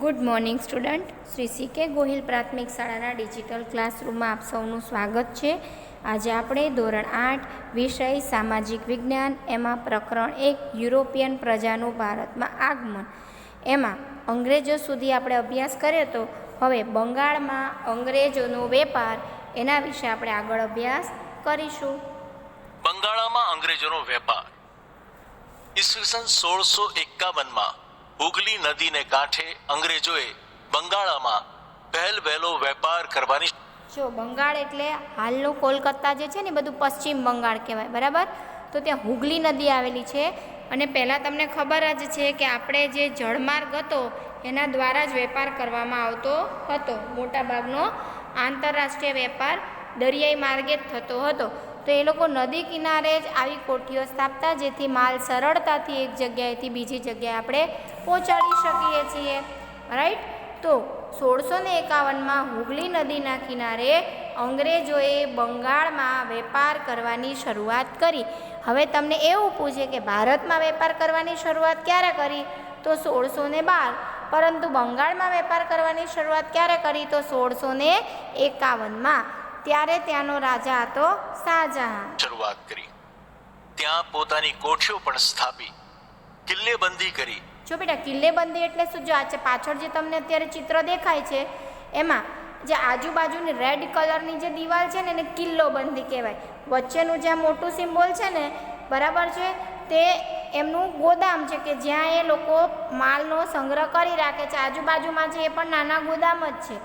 Good morning student. Shri C K. Gohil પ્રાથમિક શાળાના digital ક્લાસરૂમમાં આપ સૌનું સ્વાગત છે. આજે આપણે ધોરણ 8 વિષય સામાજિક વિજ્ઞાન એમાં પ્રકરણ 1 યુરોપિયન પ્રજાનું ભારતમાં આગમન એમાં અંગ્રેજો સુધી આપણે અભ્યાસ કર્યો હતો. હવે બંગાળમાં અંગ્રેજોનો વેપાર એના વિશે આપણે આગળ અભ્યાસ કરીશું. બંગાળમાં અંગ્રેજોનો વેપાર ઈસવીસન 1651માં હુગલી નદીને કાંઠે અંગ્રેજોએ બંગાળમાં વહેલો વેપાર કરવાની. જો બંગાળ એટલે હાલનું કોલકાતા જે છે ને બધું પશ્ચિમ બંગાળ કહેવાય, બરાબર. તો ત્યાં હુગલી નદી આવેલી છે અને પહેલાં તમને ખબર જ છે કે આપણે જે જળમાર્ગ હતો એના દ્વારા જ વેપાર કરવામાં આવતો હતો. મોટાભાગનો આંતરરાષ્ટ્રીય વેપાર દરિયાઈ માર્ગે જ થતો હતો. તો એ લોકો નદી કિનારે જ આવી કોઠીઓ સ્થાપતા, જેથી માલ સરળતાથી એક જગ્યાએથી બીજી જગ્યાએ આપણે પહોંચાડી શકીએ છીએ, રાઈટ. તો 1651માં હુગલી નદીના કિનારે અંગ્રેજોએ બંગાળમાં વેપાર કરવાની શરૂઆત કરી. હવે તમને એવું પૂછે કે ભારતમાં વેપાર કરવાની શરૂઆત ક્યારે કરી? તો 1612. પરંતુ બંગાળમાં વેપાર કરવાની શરૂઆત ક્યારે કરી? તો 1651માં. ત્યારે ત્યાંનો રાજા હતો શાહજહાં. શરૂઆત કરી, ત્યાં પોતાની કોઠીઓ પણ સ્થાપી, કિલ્લેબંધી કરી. જો બેટા, કિલ્લેબંધી એટલે શું? જો આ પાછળ જે તમને અત્યારે ચિત્ર દેખાય છે એમાં જે આજુબાજુની રેડ કલરની જે દિવાલ છે ને એને કિલ્લોબંધી કહેવાય. વચ્ચેનું જ્યાં મોટું સિમ્બોલ છે ને, બરાબર છે, તે એમનું ગોદામ છે કે જ્યાં એ લોકો માલનો સંગ્રહ કરી રાખે છે. આજુબાજુમાં છે એ પણ નાના ગોદામ જ છે,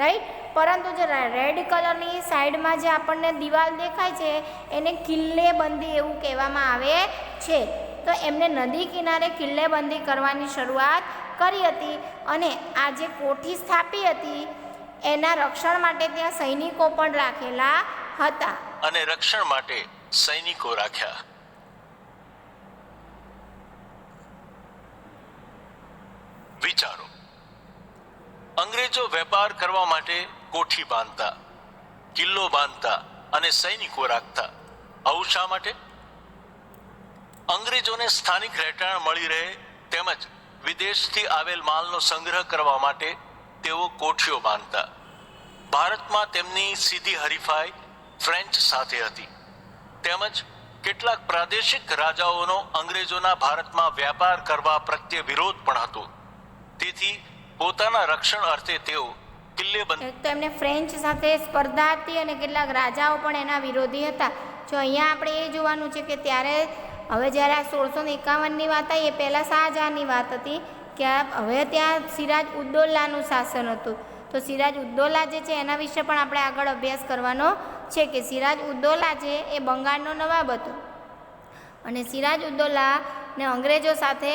રાઈટ. પરંતુ જે રેડ કલરની સાઈડમાં જે આપણને દિવાલ દેખાય છે એને કિલ્લેબંધી એવું કહેવામાં આવે છે. તો એમને નદી કિનારે કિલ્લેબંધી કરવાની શરૂઆત કરી હતી અને આ જે કોઠી સ્થાપી હતી એના રક્ષણ માટે ત્યાં સૈનિકો પણ રાખેલા હતા. અને રક્ષણ માટે સૈનિકો રાખ્યા. વિચારો, અંગ્રેજો વેપાર કરવા માટે કોઠી બાંધતા, કિલ્લો બાંધતા અને સૈનિકો રાખતા. આવું શા માટે? અંગ્રેજોને સ્થાનિક રહેઠાણ મળી રહે તેમજ વિદેશથી આવેલ માલનો સંગ્રહ કરવા માટે તેઓ કોઠીઓ બાંધતા. ભારતમાં તેમની સીધી હરીફાઈ ફ્રેન્ચ સાથે હતી. તેમજ કેટલાક પ્રાદેશિક રાજાઓનો અંગ્રેજોના ભારતમાં વેપાર કરવા પ્રત્યે વિરોધ પણ હતો. તેથી પોતાના રક્ષણ અર્થે તેઓ કિલ્લેબંધી. તો એમને ફ્રેન્ચ સાથે સ્પર્ધા હતી અને કેટલાક રાજાઓ પણ એના વિરોધી હતા. જો અહીંયા આપણે એ જોવાનું છે કે ત્યારે હવે જ્યારે આ 1651ની વાત આવી એ પહેલાં શાહજહાંની વાત હતી કે હવે ત્યાં સિરાજ ઉદ્દૌલાનું શાસન હતું. તો સિરાજ ઉદ્દૌલા જે છે એના વિશે પણ આપણે આગળ અભ્યાસ કરવાનો છે કે સિરાજ ઉદ્દૌલા છે એ બંગાળનો નવાબ હતો અને સિરાજ ઉદ્દૌલાને અંગ્રેજો સાથે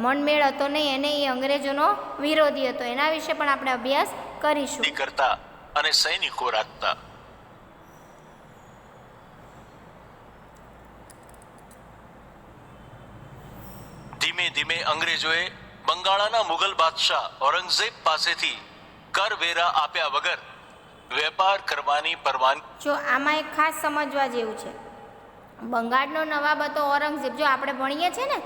મનમેળ હતો નહીં, એને એ અંગ્રેજોનો વિરોધી હતો. એના વિશે પણ આપણે અભ્યાસ કરીશું. કરતા અને સૈનિકો રાખતા. ધીમે ધીમે અંગ્રેજોએ બંગાળના મુગલ બાદશાહ ઔરંગઝેબ પાસેથી કરવેરા આપ્યા વગર વેપાર કરવાની પરવાનગી. જો આમાં એક ખાસ સમજવા જેવું છે, બંગાળનો નવાબ હતો ઔરંગઝેબ. જો આપણે ભણીએ છીએ ને,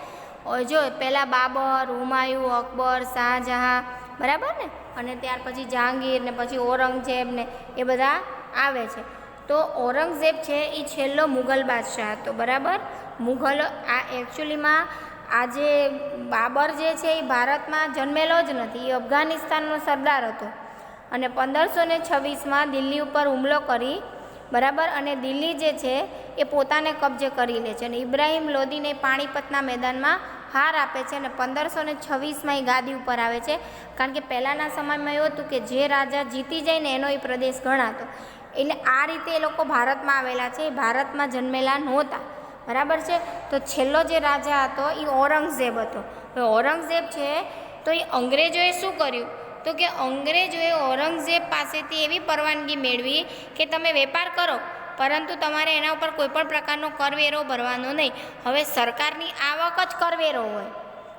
જો પહેલાં બાબર, હુમાયું, અકબર, શાહજહાં, બરાબર ને, અને ત્યાર પછી જહાંગીર ને પછી ઔરંગઝેબ ને એ બધા આવે છે. તો ઔરંગઝેબ છે એ છેલ્લો મુગલ બાદશાહ હતો, બરાબર. મુઘલ આ એકચ્યુઅલીમાં આ જે બાબર જે છે એ ભારતમાં જન્મેલો જ નથી, એ અફઘાનિસ્તાનનો સરદાર હતો અને 1526માં દિલ્હી ઉપર હુમલો કરી, બરાબર, અને દિલ્હી જે છે એ પોતાને કબજે કરી લે છે અને ઇબ્રાહિમ લોદીને પાણીપતના મેદાનમાં હાર આપે છે અને 1526માં એ ગાદી ઉપર આવે છે. કારણ કે પહેલાંના સમયમાં એવું હતું કે જે રાજા જીતી જાય ને એનો એ પ્રદેશ ગણાતો. એટલે આ રીતે એ લોકો ભારતમાં આવેલા છે, એ ભારતમાં જન્મેલા નહોતા, બરાબર છે. તો છેલ્લો જે રાજા હતો એ ઔરંગઝેબ હતો. તો ઔરંગઝેબ છે તો એ અંગ્રેજોએ શું કર્યું? તો કે અંગ્રેજોએ ઔરંગઝેબ પાસેથી એવી પરવાનગી મેળવી કે તમે વેપાર કરો પરંતુ તમારે એના ઉપર કોઈ પણ પ્રકારનો કરવેરો ભરવાનો નહીં. હવે સરકારની આવક જ કરવેરો હોય.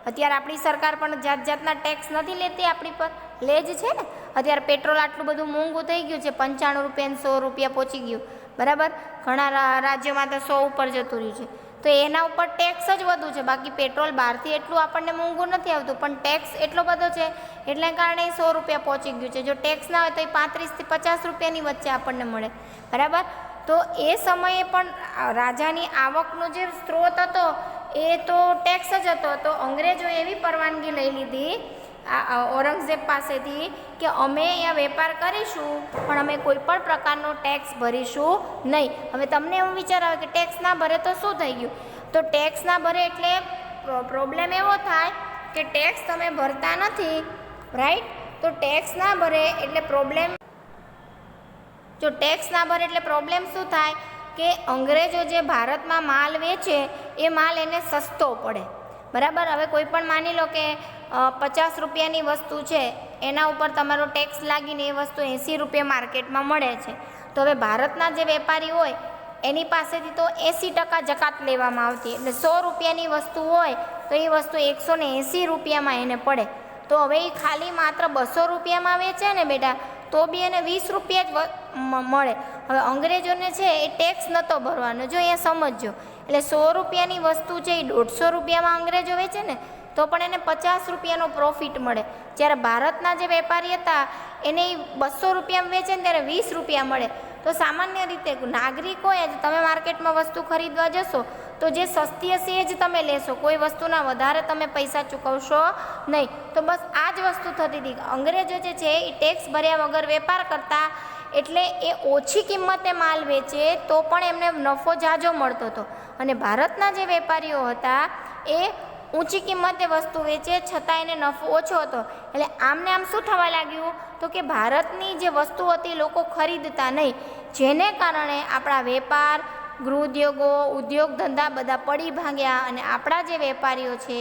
અત્યારે આપણી સરકાર પણ જાત જાતના ટેક્સ નથી લેતી, આપણી પર લે જ છે ને. અત્યારે પેટ્રોલ આટલું બધું મોંઘું થઈ ગયું છે, 95 રૂપિયા 100 રૂપિયા પહોંચી ગયું, બરાબર. ઘણા રાજ્યોમાં તો 100 ઉપર જતું રહ્યું છે. તો એના ઉપર ટેક્સ જ વધુ છે. બાકી પેટ્રોલ બહારથી એટલું આપણને મોંઘું નથી આવતું, પણ ટેક્સ એટલો બધો છે એટલે કારણે 100 રૂપિયા પહોંચી ગયું છે. જો ટેક્સ ના હોય તો એ 35 થી 50 રૂપિયાની વચ્ચે આપણને મળે, બરાબર. તો એ સમયે પણ રાજાની આવકનો જે સ્ત્રોત હતો એ તો ટેક્સ જ હતો. તો અંગ્રેજોએ એવી પરવાનગી લઈ લીધી ઔરંગઝેબ પાસેથી કે અમે અહીંયા વેપાર કરીશું પણ અમે કોઈ પણ પ્રકારનો ટેક્સ ભરીશું નહીં. હવે તમને એવું વિચાર આવે કે ટેક્સ ના ભરે તો શું થઈ ગયું? તો ટેક્સ ના ભરે એટલે પ્રોબ્લેમ એવો થાય કે ટેક્સ તમે ભરતા નથી, રાઈટ. તો ટેક્સ ના ભરે એટલે પ્રોબ્લેમ, જો ટેક્સ ના ભરે એટલે પ્રોબ્લેમ શું થાય કે અંગ્રેજો જે ભારતમાં માલ વેચે એ માલ એને સસ્તો પડે, બરાબર. હવે કોઈ પણ માની લો કે 50 રૂપિયાની વસ્તુ છે, એના ઉપર તમારો ટેક્સ લાગીને એ વસ્તુ 80 રૂપિયા માર્કેટમાં મળે છે. તો હવે ભારતના જે વેપારી હોય એની પાસેથી તો 80% જકાત લેવામાં આવતી, એટલે 100 રૂપિયાની વસ્તુ હોય તો એ વસ્તુ 180 રૂપિયામાં એને પડે. તો હવે એ ખાલી માત્ર 200 રૂપિયામાં વેચે ને બેટા, તો બી એને 20 રૂપિયા જ મળે. હવે અંગ્રેજોને છે એ ટેક્સ નહોતો ભરવાનો, જો અહીંયા સમજજો. એટલે 100 રૂપિયાની વસ્તુ છે એ 150 રૂપિયામાં અંગ્રેજો વેચે ને તો પણ એને 50 રૂપિયાનો પ્રોફિટ મળે. જ્યારે ભારતના જે વેપારી હતા એને 200 રૂપિયામાં વેચે ને ત્યારે 20 રૂપિયા મળે. તો સામાન્ય રીતે નાગરિક હોય, તમે માર્કેટમાં વસ્તુ ખરીદવા જશો તો જે સસ્તી હશે એ જ તમે લેશો, કોઈ વસ્તુના વધારે તમે પૈસા ચૂકવશો નહીં. તો બસ આ જ વસ્તુ થતી હતી. અંગ્રેજો જે છે એ ટેક્સ ભર્યા વગર વેપાર કરતા, એટલે એ ઓછી કિંમતે માલ વેચે તો પણ એમને નફો ઝાઝો મળતો હતો. અને ભારતના જે વેપારીઓ હતા એ ઊંચી કિંમતે વસ્તુ વેચે છતાં એને નફો ઓછો હતો. એટલે આમને આમ શું થવા લાગ્યું તો કે ભારતની જે વસ્તુ હતી લોકો ખરીદતા નહીં, જેને કારણે આપણા વેપાર, ગૃહ ઉદ્યોગો, ઉદ્યોગ ધંધા બધા પડી ભાંગ્યા અને આપણા જે વેપારીઓ છે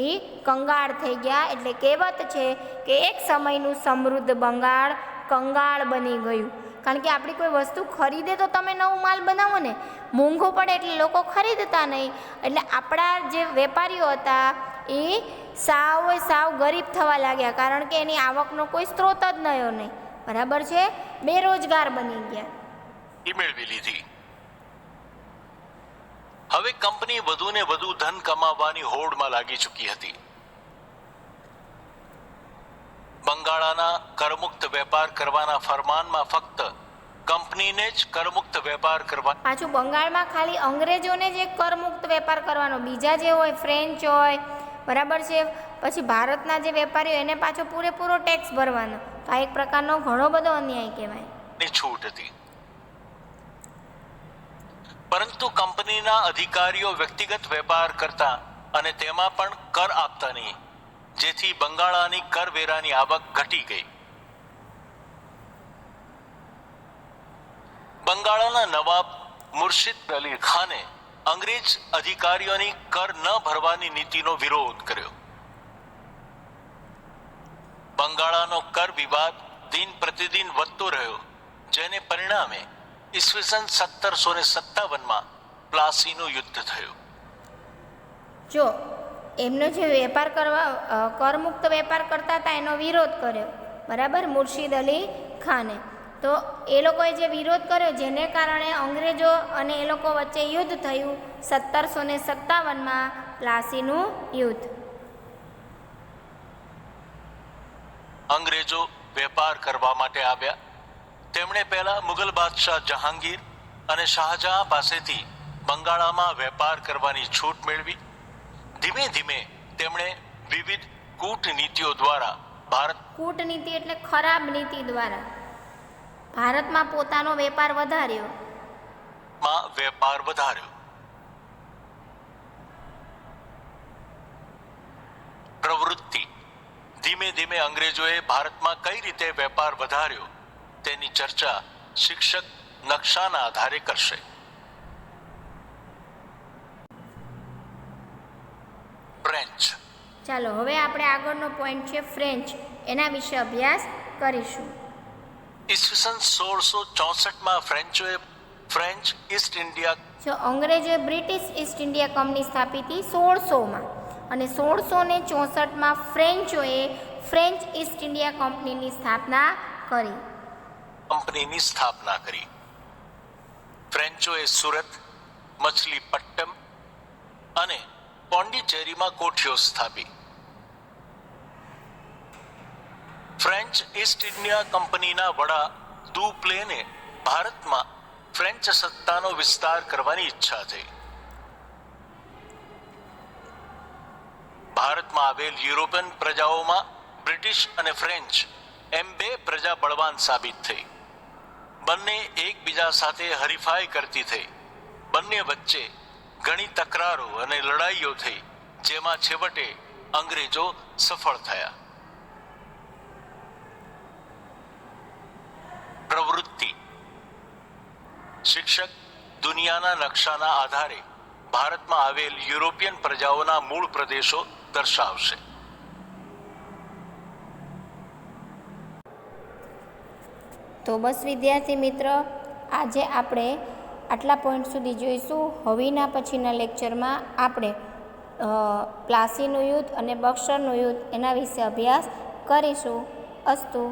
એ કંગાળ થઈ ગયા. એટલે કહેવત છે કે એક સમયનું સમૃદ્ધ બંગાળ કંગાળ બની ગયું. કારણ કે આપણી કોઈ વસ્તુ ખરીદે તો તમે નવું માલ બનાવો ને, મોંઘું પડે એટલે લોકો ખરીદતા નહીં. એટલે આપણા જે વેપારીઓ હતા એ સાવ ગરીબ થવા લાગ્યા, કારણ કે એની આવકનો કોઈ સ્ત્રોત જ નયો નહીં, બરાબર છે. બેરોજગાર બની ગયા. મેળવી લીધી. હવે કંપની વધુ ને વધુ ધન કમાવવાની હોડમાં લાગી ચૂકી હતી. બંગાળાના કરમુક્ત વેપાર કરવાના ફરમાનમાં ફક્ત કંપનીને જ કરમુક્ત વેપાર કરવા, પાછું બંગાળમાં ખાલી અંગ્રેજોને જ એક કરમુક્ત વેપાર કરવાનો, બીજા જે હોય ફ્રેન્ચ હોય, બરાબર છે, પછી ભારતના જે વેપારીઓ એને પાછો પૂરેપૂરો ટેક્સ ભરવાનો. તો આ એક પ્રકારનો ઘણો બધો અન્યાય કહેવાય. ની છૂટ હતી. પરંતુ કંપનીના અધિકારીઓ વ્યક્તિગત વેપાર કરતા અને તેમાં પણ કર આપતા નહીં, જેથી બંગાળાની કરવેરાની આવક ઘટી ગઈ. બંગાળાના નવાબ મુર્શિદ અલી ખાને અંગ્રેજ અધિકારીઓની કર ન ભરવાની નીતિનો વિરોધ કર્યો. બંગાળાનો કર વિવાદ દિન પ્રતિદિન વધતો રહ્યો, જેને પરિણામે ઈસવીસન 1757માં પ્લાસીનું યુદ્ધ થયું. જો એમનો જે વેપાર કરવા કરમુક્ત વેપાર કરતા હતા એનો વિરોધ કર્યો, બરાબર, મુર્શિદ અલી ખાને. તો એ લોકોએ જે વિરોધ કર્યો જેને કારણે અંગ્રેજો અને એ લોકો વચ્ચે યુદ્ધ થયું 1757માં, પ્લાસીનું યુદ્ધ. અંગ્રેજો વેપાર કરવા માટે આવ્યા. તેમણે પહેલા મુગલ બાદશાહ જહાંગીર અને શાહજહાં પાસેથી બંગાળામાં વેપાર કરવાની છૂટ મેળવી. ધીમે ધીમે તેમણે વિવિધ કૂટનીતિઓ દ્વારા કૂટનીતિ એટલે ખરાબ નીતિ દ્વારા ભારતમાં પોતાનો વેપાર વધાર્યો. પ્રવૃત્તિ. ધીમે ધીમે અંગ્રેજોએ ભારતમાં કઈ રીતે વેપાર વધાર્યો તેની ચર્ચા શિક્ષક નકશાના આધારે કરશે. ફ્રેન્ચ. ચાલો હવે આપણે આગળનો પોઈન્ટ છે ફ્રેન્ચ, એના વિશે અભ્યાસ કરીશું. ઈસવીસન 1664માં ફ્રેન્ચોએ ફ્રેન્ચ ઈસ્ટ ઇન્ડિયા, જો અંગ્રેજોએ બ્રિટિશ ઈસ્ટ ઇન્ડિયા કંપની સ્થાપિત હતી 1600માં, અને 1664માં ફ્રેન્ચોએ ફ્રેન્ચ ઈસ્ટ ઇન્ડિયા કંપનીની સ્થાપના કરી. ફ્રેન્ચોએ સુરત, મછલીપટ્ટમ, અને પોંડિચેરીમાં કોઠીઓ સ્થાપી. ફ્રેન્ચ ઈસ્ટ ઇન્ડિયા કંપનીના વડા દુપ્લેને ભારતમાં ફ્રેન્ચ સત્તાનો વિસ્તાર કરવાની ઈચ્છા થઈ. ભારતમાં આવેલ યુરોપિયન પ્રજાઓમાં બ્રિટિશ અને ફ્રેન્ચ એમ બે પ્રજા બળવાન સાબિત થઈ. બંને એકબીજા સાથે હરીફાઈ કરતી થઈ. બંને વચ્ચે ઘણી તકરારો અને લડાઈઓ થઈ, જેમાં છેવટે અંગ્રેજો સફળ થયા. પ્રવૃત્તિ: શિક્ષક દુનિયાના નકશાના આધારે ભારતમાં આવેલ યુરોપિયન પ્રજાઓના મૂળ પ્રદેશો દર્શાવશે. તો બસ વિદ્યાર્થી મિત્ર, આજે આપણે આટલા પોઈન્ટ સુધી જોઈશું. હવેના પછીના લેક્ચરમાં આપણે પ્લાસીનું યુદ્ધ અને બક્સરનું યુદ્ધ એના વિશે અભ્યાસ કરીશું. અસ્તુ.